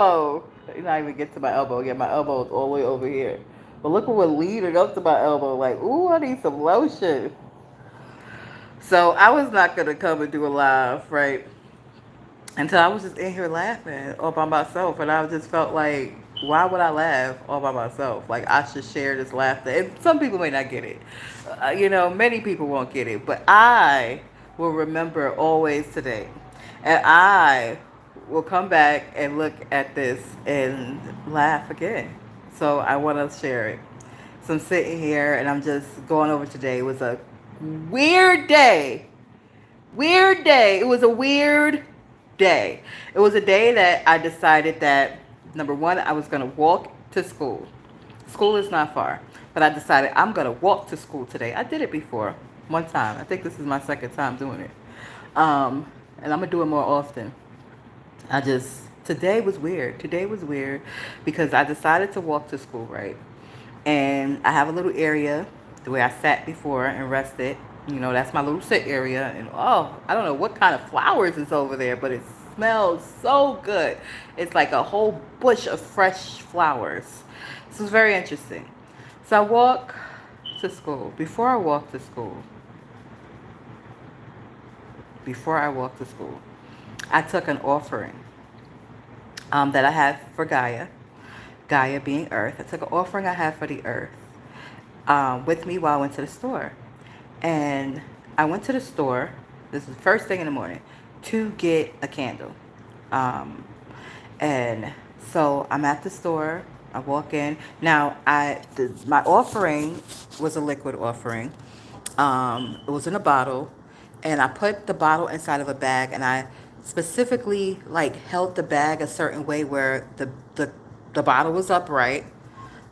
Oh, you not even get to my elbow. Yeah, my elbow is all the way over here. But look at what leading up to my elbow. Like, ooh, I need some lotion. So I was not gonna come and do a live, right? Until I was just in here laughing all by myself, and I just felt like, why would I laugh all by myself? Like I should share this laughter. And some people may not get it. Many people won't get it, but I will remember always today, and I will come back and look at this and laugh again. So I want to share it. So I'm sitting here and I'm just going over today. It was a weird day. Weird day. It was a weird day. It was a day that I decided that, number one, I was going to walk to school. School is not far, but I decided I'm going to walk to school today. I did it before one time. I think this is my second time doing it. And I'm going to do it more often. Today was weird. Today was weird because I decided to walk to school, right? And I have a little area the way I sat before and rested. That's my little sit area. And oh, I don't know what kind of flowers is over there, but it smells so good. It's like a whole bush of fresh flowers. So it's very interesting. So I walk to school. Before I walked to school, I took an offering that I had for Gaia. Gaia being Earth. I took an offering I had for the Earth with me while I went to the store. And I went to the store, this is the first thing in the morning, to get a candle. And so I'm at the store. I walk in. Now, my offering was a liquid offering. It was in a bottle. And I put the bottle inside of a bag. And I specifically, held the bag a certain way where the bottle was upright.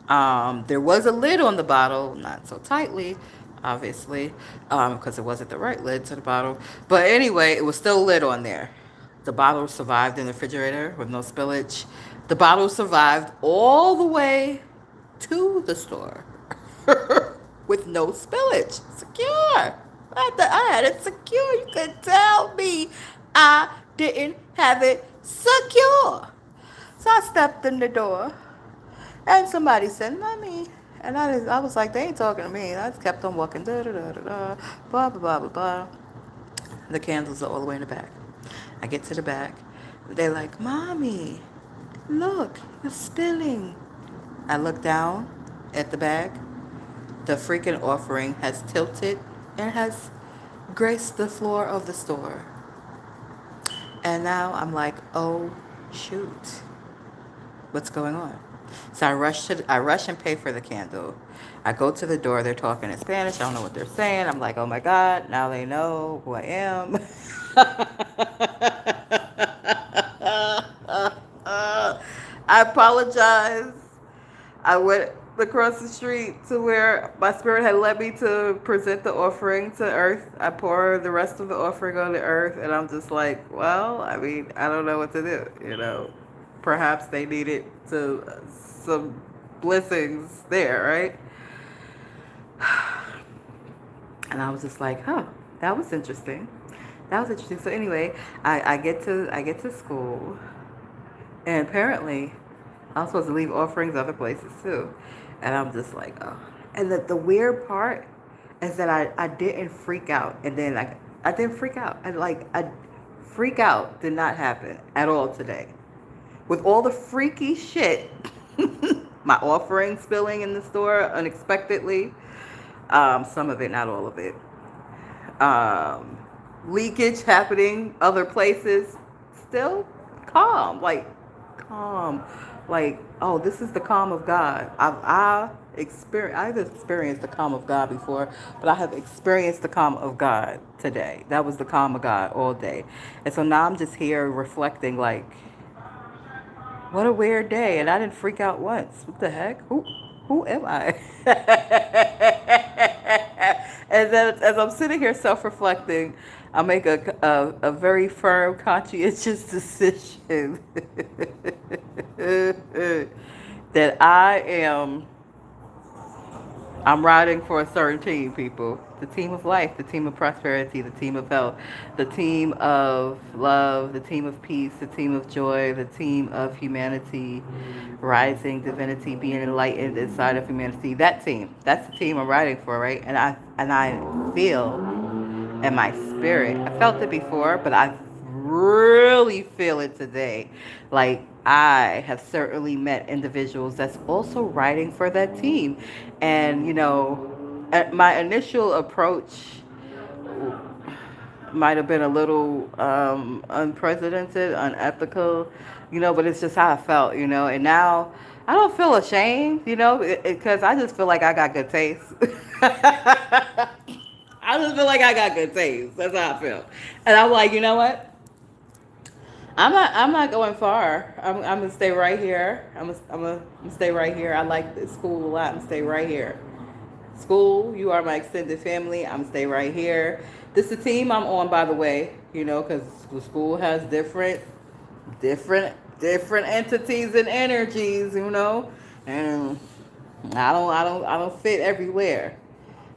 There was a lid on the bottle, not so tightly, obviously, because it wasn't the right lid to the bottle. But anyway, it was still a lid on there. The bottle survived in the refrigerator with no spillage. The bottle survived all the way to the store with no spillage. Secure. I had it secure. You could tell me I didn't have it secure. So I stepped in the door. And somebody said, "Mommy," and I was like, "They ain't talking to me." And I just kept on walking, da da da da da, blah blah blah blah blah. The candles are all the way in the back. I get to the back. They're like, "Mommy, look, it's spilling." I look down at the bag. The freaking offering has tilted and has graced the floor of the store. And now I'm like, "Oh, shoot, what's going on?" So I rush and pay for the candle. I go to the door. They're talking in Spanish. I don't know what they're saying. I'm like, oh my God, now they know who I am. I apologize. I went across the street to where my spirit had led me to present the offering to Earth. I pour the rest of the offering on the Earth, and I'm just like, well, I mean, I don't know what to do. Perhaps they needed some blessings there, right? And I was just like, huh, that was interesting. That was interesting. So anyway, I get to school, and apparently I'm supposed to leave offerings other places too. And I'm just like, oh. And the weird part is that I didn't freak out. And then I didn't freak out. I freak out did not happen at all today. With all the freaky shit, my offering spilling in the store unexpectedly, some of it, not all of it, leakage happening other places, still calm, calm, oh, this is the calm of God. I've experienced the calm of God before, but I have experienced the calm of God today. That was the calm of God all day. And so now I'm just here reflecting what a weird day, and I didn't freak out once. What the heck? Who am I? And then as I'm sitting here self-reflecting, I make a very firm, conscientious decision that I'm riding for a certain team, people. the team of life, the team of prosperity, the team of health, the team of love, the team of peace, the team of joy, the team of humanity, rising divinity, being enlightened inside of humanity. That team, that's the team I'm riding for, right? And I feel in my spirit. I felt it before, but I really feel it today. Like I have certainly met individuals that's also writing for that team. And, my initial approach might have been a little unprecedented, unethical, but it's just how I felt, and now I don't feel ashamed, because I just feel like I got good taste. I just feel like I got good taste. That's how I feel. And I'm like, you know what? I'm not going far. I'm gonna stay right here. I'm gonna stay right here. I like this school a lot. I'm gonna stay right here. School, you are my extended family. I'm gonna stay right here. This is the team I'm on, by the way. Because the school has different, different entities and energies. And I don't fit everywhere.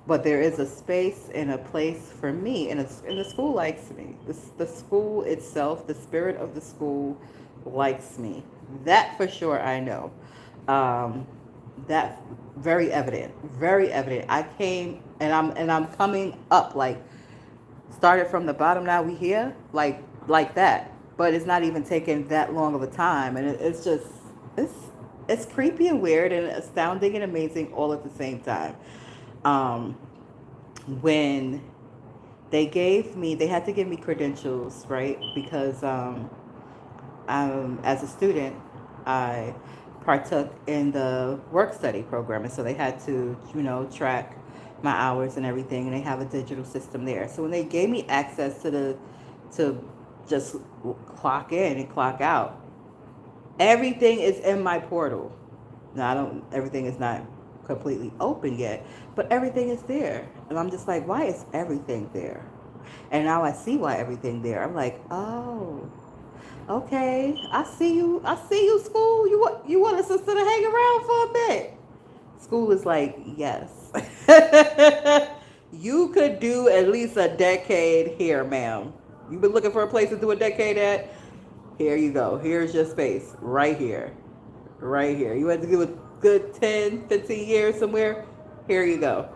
But there is a space and a place for me, and the school likes me. The school itself, the spirit of the school, likes me. That for sure I know. That's very evident, very evident. I came and I'm coming up, like started from the bottom. Now we here, like that. But it's not even taking that long of a time, and it's just it's it's creepy and weird and astounding and amazing all at the same time. um, when they had to give me credentials, right? Because as a student, I partook in the work study program, and so they had to, track my hours and everything, and they have a digital system there. So when they gave me access to just clock in and clock out, everything is in my portal. Now, everything is not completely open yet, but everything is there. And I'm just like, why is everything there? And now I see why everything there. I'm like, oh, okay. I see you. I see you, school. You want us to hang around for a bit. School is like, yes. You could do at least a decade here, ma'am. You've been looking for a place to do a decade at? Here you go. Here's your space. Right here. Right here. You had to do a good 10, 15 years somewhere? Here you go.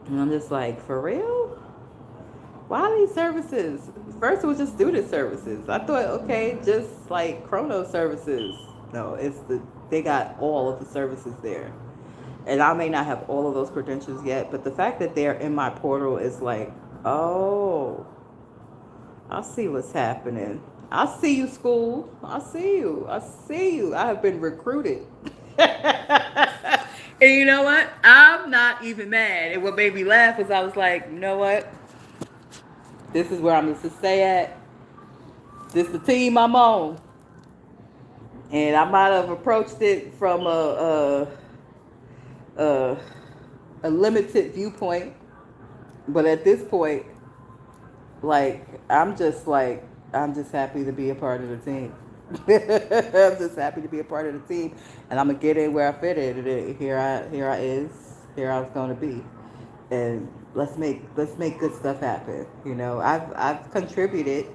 And I'm just like, for real? Why these services? First it was just student services. I thought, okay, just like chrono services. No, they got all of the services there. And I may not have all of those credentials yet, but the fact that they're in my portal is like, oh, I see what's happening. I see you, school. I see you. I see you. I have been recruited. And you know what? I'm not even mad. And what made me laugh was I was like, you know what? This is where I'm going to stay at. This is the team I'm on. And I might have approached it from a, a limited viewpoint. But at this point, like, I'm just happy to be a part of the team. I'm just happy to be a part of the team, and I'm gonna get in where I fit in. And here I was gonna be, and let's make good stuff happen. I've contributed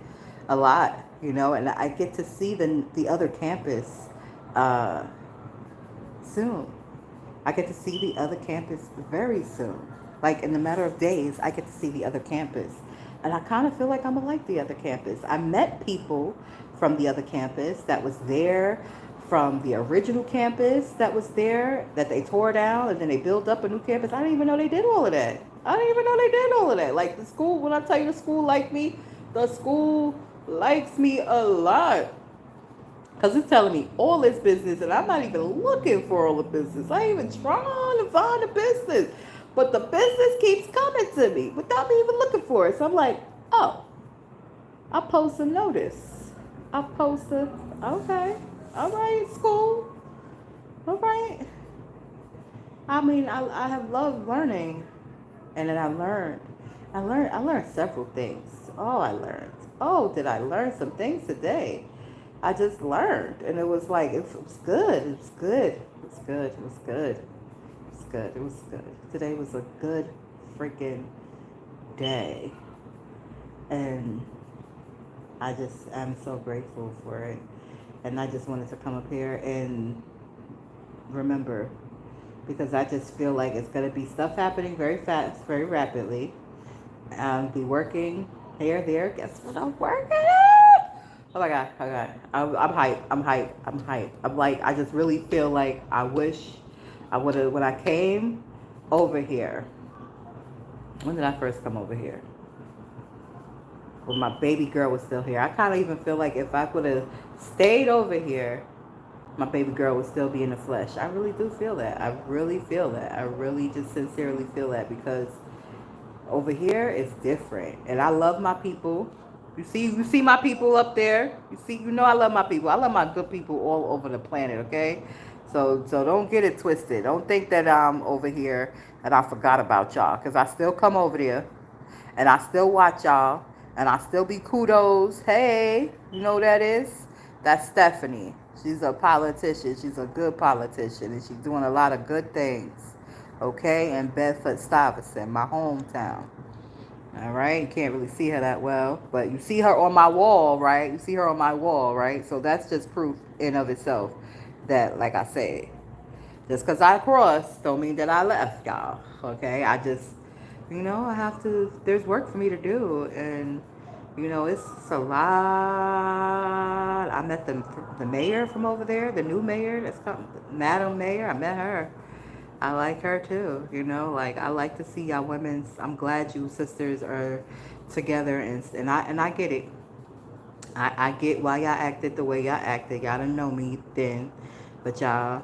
a lot, and I get to see the other campus soon. I get to see the other campus very soon. Like in a matter of days, I get to see the other campus. And I kind of feel like I'm going to like the other campus. I met people from the other campus that was there, from the original campus that was there, that they tore down, and then they built up a new campus. I didn't even know they did all of that. Like the school, when I tell you the school liked me, the school likes me a lot. Because it's telling me all this business, and I'm not even looking for all the business. I ain't even trying to find the business. But the business keeps coming to me without me even looking for it. So I'm like, oh, I'll post a notice. Okay, all right, school. All right. I mean, I have loved learning. And then I learned several things. Oh, did I learn some things today? I just learned. And it was like, it was good. It was good. It was good. It was good. It was good. Today was a good freaking day. And I just am so grateful for it. And I just wanted to come up here and remember, because I just feel like it's going to be stuff happening very fast, very rapidly. I'll be working here, there. Guess what I'm working at? Oh my God, oh my God. I'm hype, I'm hype, I'm hype. I'm like, I just really feel like I wish I would have, when I came over here, when did I first come over here? When my baby girl was still here. I kind of even feel like if I would have stayed over here, my baby girl would still be in the flesh. I really do feel that. I really feel that. I really just sincerely feel that, because over here it's different. And I love my people. You see my people up there. I love my people. I love my good people all over the planet, okay? So don't get it twisted. Don't think that I'm over here and I forgot about y'all, cuz I still come over there and I still watch y'all, and I still be kudos. Hey, you know who that is? That's Stephanie. She's a politician. She's a good politician, and she's doing a lot of good things. Okay, in Bedford Stuyvesant, my hometown. All right, you can't really see her that well, but you see her on my wall, right? You see her on my wall, right? So that's just proof in of itself that, like I said, just because I crossed don't mean that I left, y'all. Okay, I just, I have to. There's work for me to do, and it's a lot. I met the mayor from over there, the new mayor that's come, Madam Mayor. I met her. I like her too. Like I like to see y'all women's. I'm glad you sisters are together, and I get it. I get why y'all acted the way y'all acted. Y'all didn't know me then, but y'all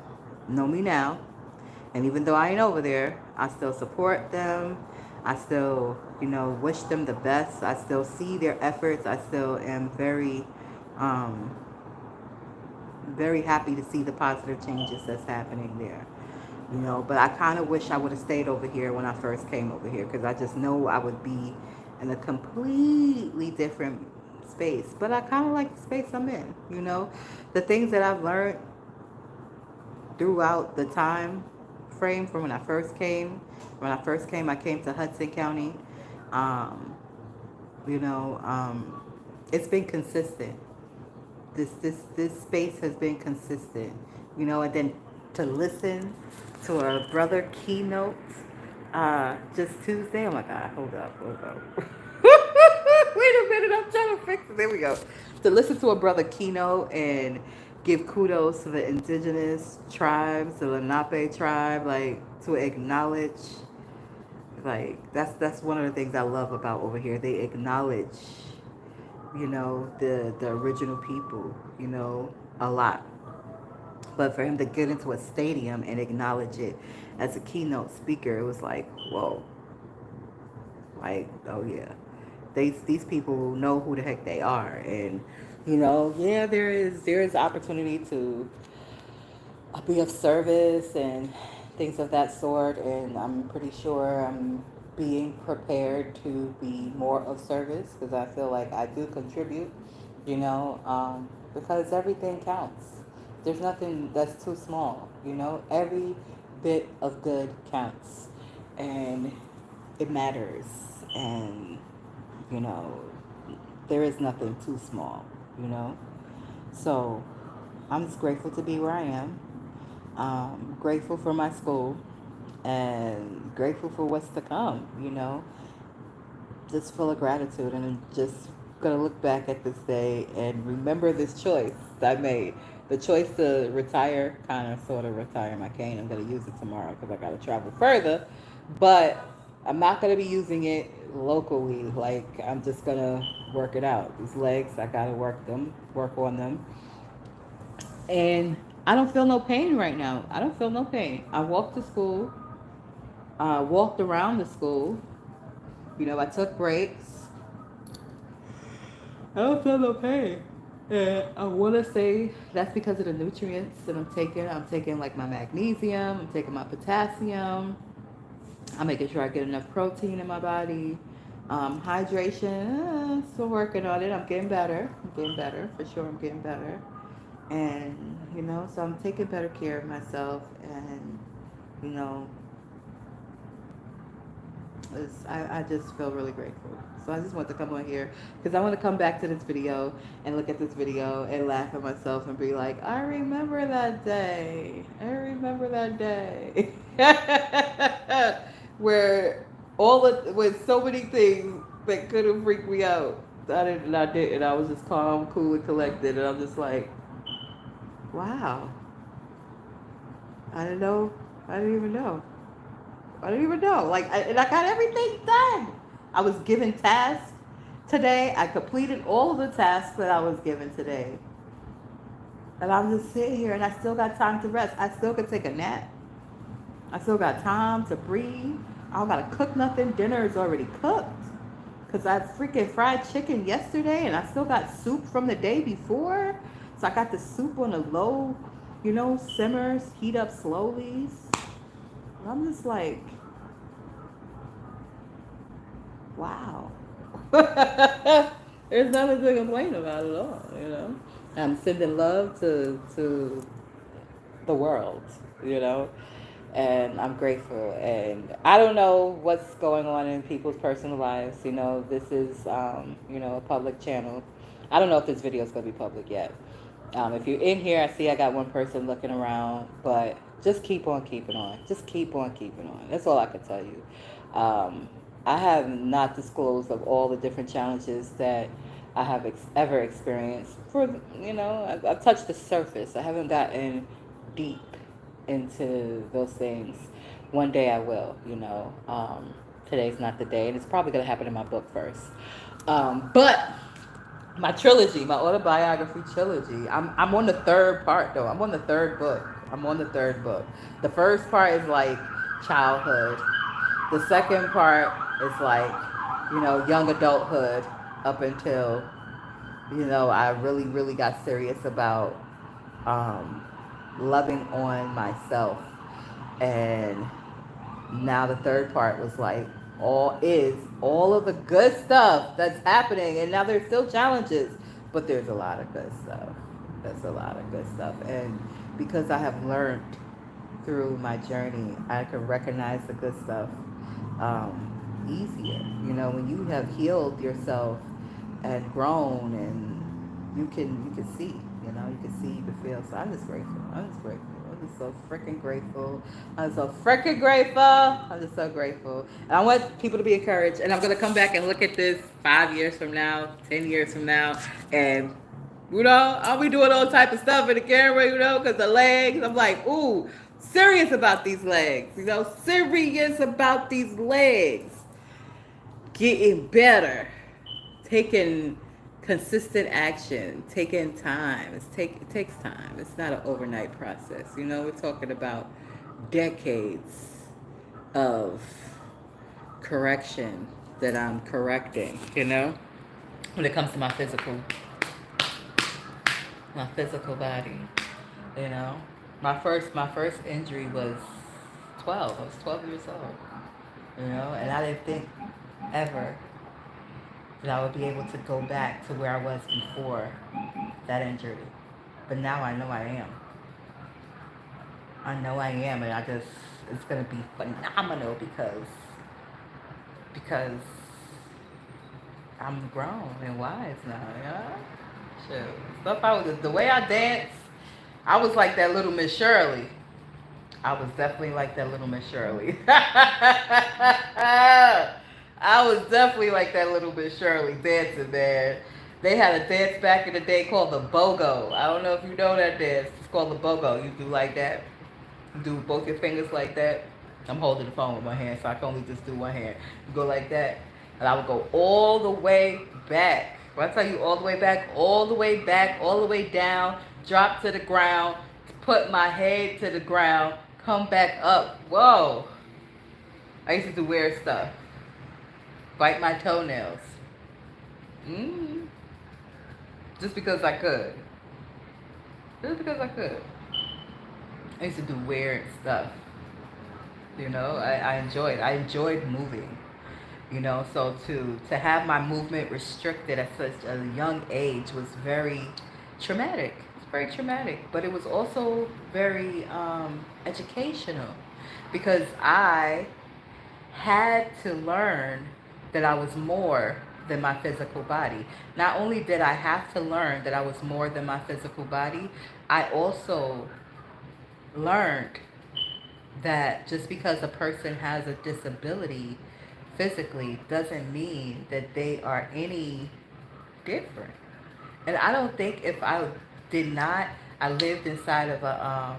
know me now. And even though I ain't over there, I still support them. I still, wish them the best. I still see their efforts. I still am um, very happy to see the positive changes that's happening there. But I kind of wish I would have stayed over here when I first came over here, because I just know I would be in a completely different space. But I kind of like the space I'm in. The things that I've learned throughout the time frame from when I first came. When I first came, I came to Hudson County. Um, it's been consistent. This space has been consistent. And then to listen to a brother keynote just Tuesday. Oh my God, hold up. Wait a minute, I'm trying to fix it. There we go. To listen to a brother keynote and give kudos to the indigenous tribes, the Lenape tribe, like to acknowledge, like that's one of the things I love about over here. They acknowledge, the original people, a lot. But for him to get into a stadium and acknowledge it as a keynote speaker, it was like, whoa. Like, oh yeah. These people know who the heck they are. And, yeah, there is opportunity to be of service and things of that sort. And I'm pretty sure I'm being prepared to be more of service, because I feel like I do contribute, because everything counts. There's nothing that's too small, Every bit of good counts, and it matters, and you know, there is nothing too small, So I'm just grateful to be where I am. Grateful for my school, and grateful for what's to come, Just full of gratitude, and I'm just gonna look back at this day and remember this choice I made. The choice to retire, kind of sort of retire my cane. I'm gonna use it tomorrow because I gotta travel further, but I'm not gonna be using it locally. Like, I'm just gonna work it out. These legs, I gotta work on them, and I don't feel no pain right now. I don't feel no pain. I walked to school. Walked around the school. I took breaks. I don't feel no pain. And I want to say that's because of the nutrients that I'm taking. I'm taking like my magnesium. I'm taking my potassium. I'm making sure I get enough protein in my body. Hydration, still working on it. I'm getting better. For sure. I'm getting better. And, so I'm taking better care of myself. And, I just feel really grateful. So I just want to come on here because I want to come back to this video and look at this video and laugh at myself and be like, I remember that day. I remember that day. Where with so many things that could have freaked me out. I didn't. I was just calm, cool, and collected. And I'm just like, wow. I didn't know. I didn't even know. I didn't even know. And I got everything done. I was given tasks today. I completed all of the tasks that I was given today. And I'm just sitting here and I still got time to rest. I still could take a nap. I still got time to breathe. I don't gotta cook nothing. Dinner is already cooked. Because I freaking fried chicken yesterday and I still got soup from the day before. So I got the soup on a low, simmers, heat up slowly. And I'm just like, wow. There's nothing to complain about at all. I'm sending love to the world, and I'm grateful. And I don't know what's going on in people's personal lives. This is, a public channel. I don't know if this video is going to be public yet. If you're in here, I see I got one person looking around, but just keep on keeping on. Just keep on keeping on. That's all I can tell you. I have not disclosed of all the different challenges that I have ever experienced. I've touched the surface. I haven't gotten deep into those things. One day I will. Today's not the day, and it's probably going to happen in my book first. But my trilogy, my autobiography trilogy. I'm on the third part though. I'm on the third book. The first part is like childhood. The second part is like, young adulthood up until, I really, really got serious about loving on myself. And now the third part was like all of the good stuff that's happening. And now there's still challenges, but there's a lot of good stuff. There's a lot of good stuff. And because I have learned through my journey, I can recognize the good stuff easier. When you have healed yourself and grown, and you can see, you can see, you can feel. So I'm just grateful. I'm just so freaking grateful. I'm so freaking grateful. I'm just so grateful. And I want people to be encouraged. And I'm going to come back and look at this 5 years from now, 10 years from now. And, I'll be doing all type of stuff in the camera, because the legs, I'm like, ooh, serious about these legs. Serious about these legs. Getting better. Taking consistent action, taking time. It takes time. It's not an overnight process. We're talking about decades of correction that I'm correcting, when it comes to my physical body. My first injury was 12. I was 12 years old. And I didn't think ever that I would be able to go back to where I was before that injury. But now I know I am. And it's going to be phenomenal because I'm grown and wise now, Shoot. The way I danced, I was like that little Miss Shirley. I was definitely like that little Miss Shirley. I was definitely like that little Miss Shirley dancing, man. They had a dance back in the day called the BOGO. I don't know if you know that dance. It's called the BOGO. You do like that. You do both your fingers like that. I'm holding the phone with my hand, so I can only just do one hand. You go like that, and I would go all the way back. When I tell you all the way back, all the way back, all the way down, drop to the ground, put my head to the ground, come back up. Whoa. I used to do weird stuff. Bite my toenails. Just because I could. I used to do weird stuff. I enjoyed moving. So to have my movement restricted at such a young age was very traumatic. It's very traumatic. But it was also very educational. Because I had to learn that I was more than my physical body. Not only did I have to learn that I was more than my physical body, I also learned that just because a person has a disability physically doesn't mean that they are any different. And I don't think if I did not, I lived inside of a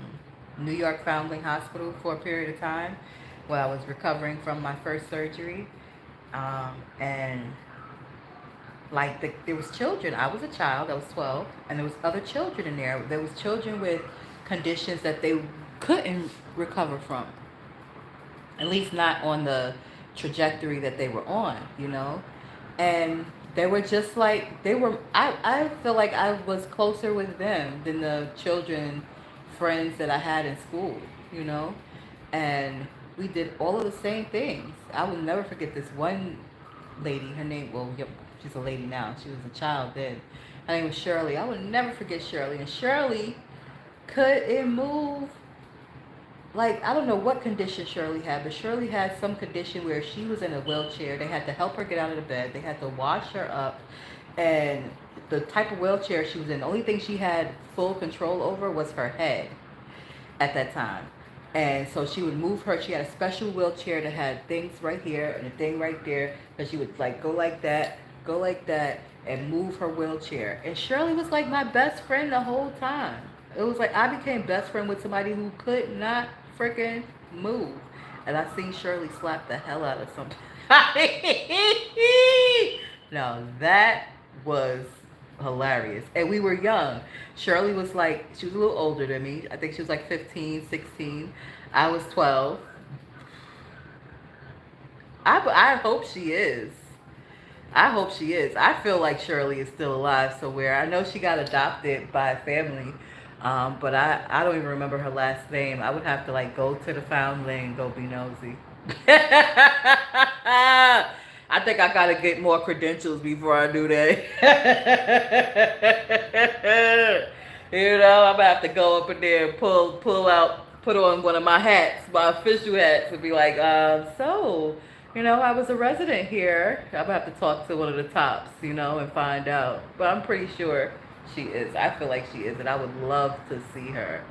New York Foundling Hospital for a period of time while I was recovering from my first surgery. And like there was children. I was a child. I was 12, and there was other children in there. There was children with conditions that they couldn't recover from, at least not on the trajectory that they were on, you know. And they were just like they were. I feel like I was closer with them than the children friends that I had in school, you know. And we did all of the same things. I will never forget this one lady. Her name, well, yep, she's a lady now. She was a child then. Her name was Shirley. I will never forget Shirley. And Shirley couldn't move. Like, I don't know what condition Shirley had, but Shirley had some condition where she was in a wheelchair. They had to help her get out of the bed. They had to wash her up. And the type of wheelchair she was in, the only thing she had full control over was her head at that time. And so she would move her. She had a special wheelchair that had things right here and a thing right there. That she would like go like that, and move her wheelchair. And Shirley was like my best friend the whole time. It was like I became best friend with somebody who could not freaking move. And I seen Shirley slap the hell out of somebody. Now that was hilarious. And we were young. Shirley was like, she was a little older than me. I think she was like 15, 16. I was 12. I hope she is. I hope she is. I feel like Shirley is still alive somewhere. I know she got adopted by a family, but I don't even remember her last name. I would have to like go to the foundling and go be nosy. I think I gotta get more credentials before I do that. You know, I'm gonna have to go up in there and pull out, put on one of my hats, my official hats, and be like, so, you know, I was a resident here. I'm gonna have to talk to one of the tops, you know, and find out. But I'm pretty sure she is. I feel like she is, and I would love to see her.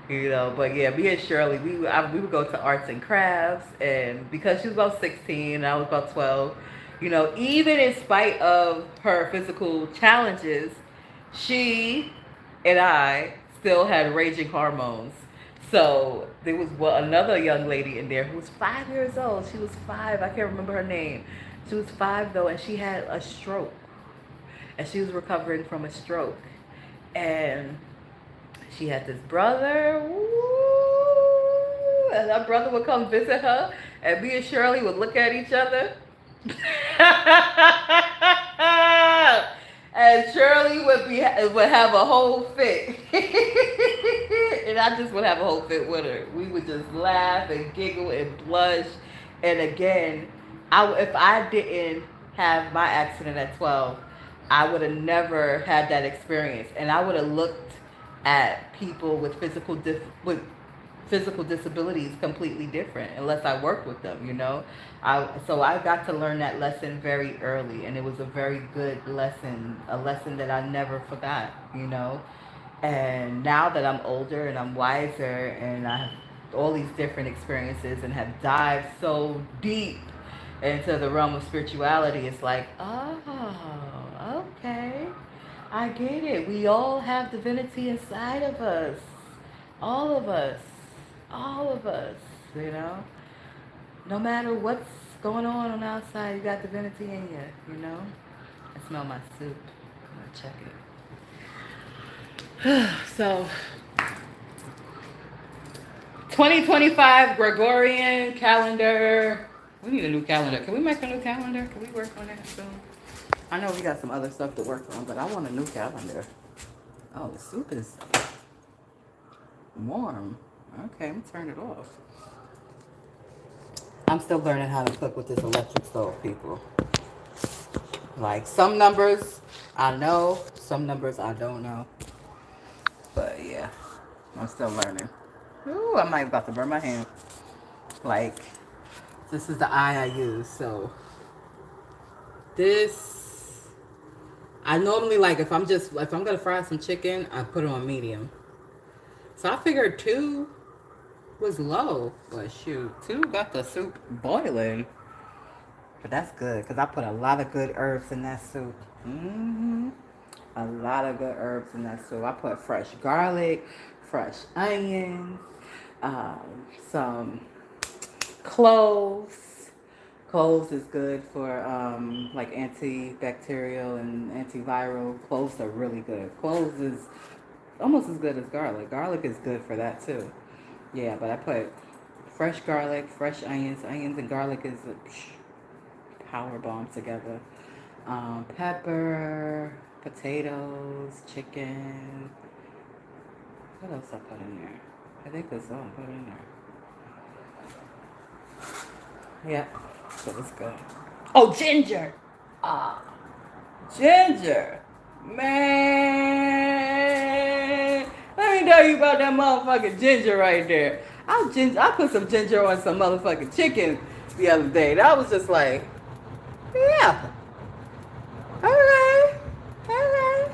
You know, but yeah, me and Shirley, we would go to arts and crafts, and because she was about 16 and I was about 12, you know, even in spite of her physical challenges, she and I still had raging hormones. So there was another young lady in there who was 5 years old. She was 5. I can't remember her name. She was 5 though, and she had a stroke, and she was recovering from a stroke, and she had this brother, woo, and her brother would come visit her, and me and Shirley would look at each other. And Shirley would have a whole fit, and I just would have a whole fit with her. We would just laugh and giggle and blush. And again, if I didn't have my accident at 12, I would have never had that experience, and I would have looked at people with physical disabilities completely different unless I worked with them, you know. So I got to learn that lesson very early, and it was a very good lesson, a lesson that I never forgot, you know. And now that I'm older and I'm wiser and I have all these different experiences and have dived so deep into the realm of spirituality, it's like, oh, okay, I get it. We all have divinity inside of us. All of us. All of us, you know. No matter what's going on the outside, you got divinity in you, you know. I smell my soup. I'm going to check it. So, 2025 Gregorian calendar. We need a new calendar. Can we make a new calendar? Can we work on that soon? I know we got some other stuff to work on, but I want a new calendar. Oh, the soup is warm. Okay, I'm gonna turn it off. I'm still learning how to cook with this electric stove, people. Like, some numbers I know, some numbers I don't know. But yeah, I'm still learning. Ooh, I might about to burn my hand. Like, This is the eye I use. So this, I normally like if I'm gonna fry some chicken, I put it on medium. So I figured two was low, but shoot, two got the soup boiling. But that's good because I put a lot of good herbs in that soup. A lot of good herbs in that soup. I put fresh garlic, fresh onions, some cloves. Cloves is good for like antibacterial and antiviral. Cloves are really good. Cloves is almost as good as garlic. Garlic is good for that too. Yeah, but I put fresh garlic, fresh onions. Onions and garlic is a power bomb together. Pepper, potatoes, chicken. What else I put in there? I think that's all I put in there. Yeah, so it's good. Oh, ginger. Ah, ginger. Man, let me tell you about that motherfucking ginger right there. I put some ginger on some motherfucking chicken the other day. That was just like, yeah, okay, okay.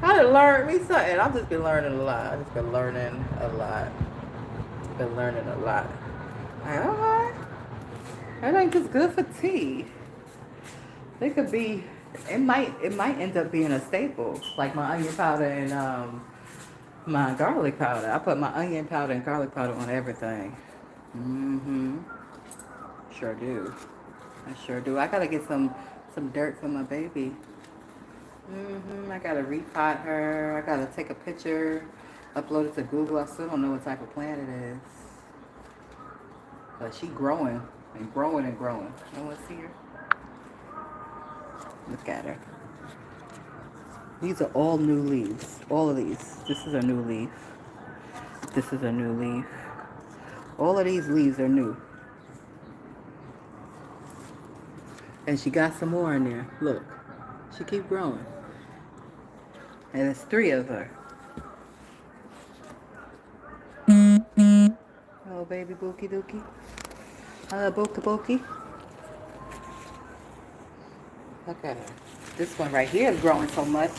I done learned me something. I've just been learning a lot. I've just been learning a lot. Been learning a lot. Like, okay. That ain't just good for tea. They could be. It might end up being a staple, like my onion powder and my garlic powder. I put my onion powder and garlic powder on everything. Mm-hmm. Sure do. I sure do. I gotta get some dirt for my baby. I gotta repot her. I gotta take a picture, upload it to Google. I still don't know what type of plant it is, but she growing and growing and growing. You want to see her? Look at her. These are all new leaves. All of these. This is a new leaf. This is a new leaf. All of these leaves are new. And she got some more in there. Look. She keep growing. And it's 3 of her. Oh, baby Bookie Dookie. Hello, Bookie Bookie. Look at her. This one right here is growing so much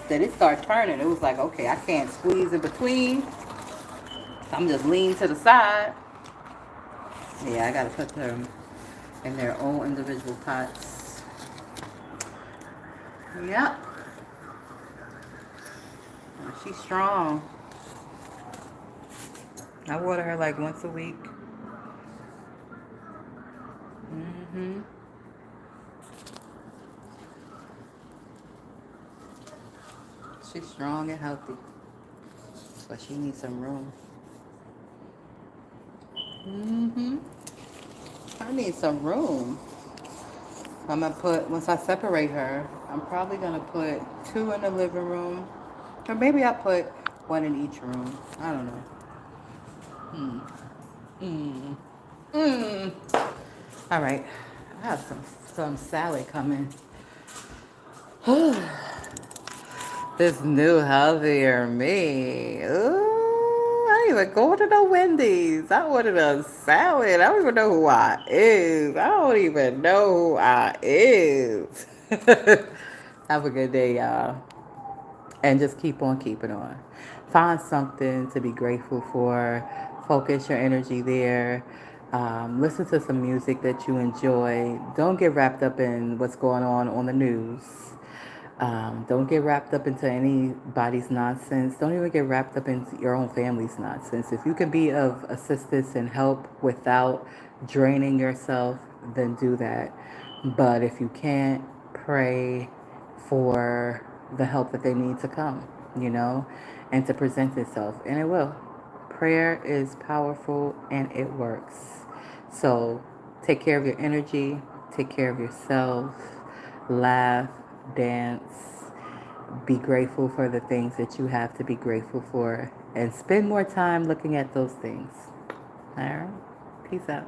that it started turning. It was like, okay, I can't squeeze in between. I'm just leaning to the side. Yeah, I gotta put them in their own individual pots. Yep. She's strong. I water her like once a week. She's strong and healthy, but she needs some room. I need some room. I'm gonna put, once I separate her, I'm probably gonna put 2 in the living room, or maybe I'll put 1 in each room. I don't know. All right, I have some salad coming. This new healthier me. Ooh, I didn't even go to the Wendy's. I ordered a salad. I don't even know who I is. I don't even know who I is. Have a good day, y'all. And just keep on keeping on. Find something to be grateful for. Focus your energy there. Listen to some music that you enjoy. Don't get wrapped up in what's going on the news. Don't get wrapped up into anybody's nonsense. Don't even get wrapped up into your own family's nonsense. If you can be of assistance and help without draining yourself, then do that. But if you can't, pray for the help that they need to come, and to present itself. And it will. Prayer is powerful and it works. So take care of your energy, take care of yourself, laugh, dance, be grateful for the things that you have to be grateful for, and spend more time looking at those things. All right? Peace out.